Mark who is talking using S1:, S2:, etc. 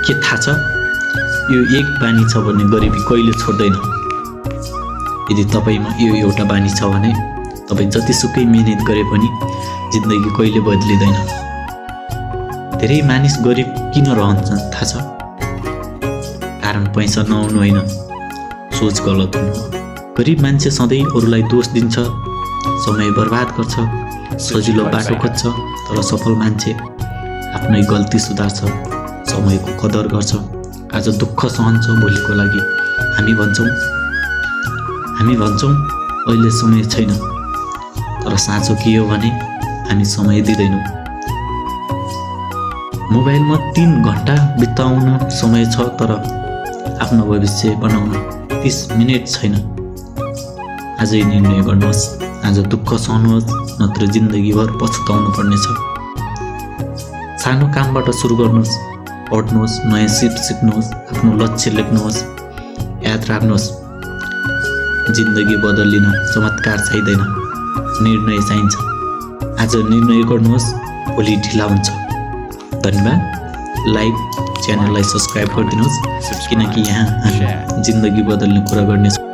S1: के थाहा छ, यो एक बानी छ भने गरिबी कहिले छोड्दैन। यदि तपाईमा यो एउटा बानी छ भने तपाई जतिसुकै मेहनत गरे पनि जिन्दगी कहिले बदलिदैन। धेरै मानिस गरिब किन रहन्छन् थाहा छ? कारण पैसा नहुनु होइन, सोच गलत हुनु हो। गरिब मान्छे सधैँ अरूलाई दोष दिन्छ, समय बर्बाद गर्छ, सजिलो बाटो खोज्छ। तर सफल मान्छे आफ्नै गल्ती सुधार्छ, समयको कदर गर्छ। आज दुःख सहन्छ भोलिको लागि। हामी भन्छौँ अहिले समय छैन, तर साँचो के हो भने हामी समय दिँदैनौँ। मोबाइलमा 3 घण्टा बिताउन समय छ, तर आफ्नो भविष्य बनाउन 30 मिनेट छैन। आजै निर्णय गर्नुहोस्, आज दुःख सहनुहोस्, नत्र जिन्दगीभर पछुताउनु पर्नेछ। सानो कामबाट सुरु गर्नुहोस्, पढ्नुहोस्, नयाँ सिक्नुहोस्, आफ्नो लक्ष्य लेख्नुहोस्। याद राख्नुहोस्, जिन्दगी बदलिन चमत्कार चाहिँदैन, निर्णय चाहिन्छ। आज निर्णय गर्नुहोस्, भोलि ढिला हुन्छ। धन्यवाद। लाइक, च्यानललाई सब्सक्राइब गरिदिनुहोस्, किनकि यहाँ हामी जिन्दगी बदल्ने कुरा गर्नेछौँ।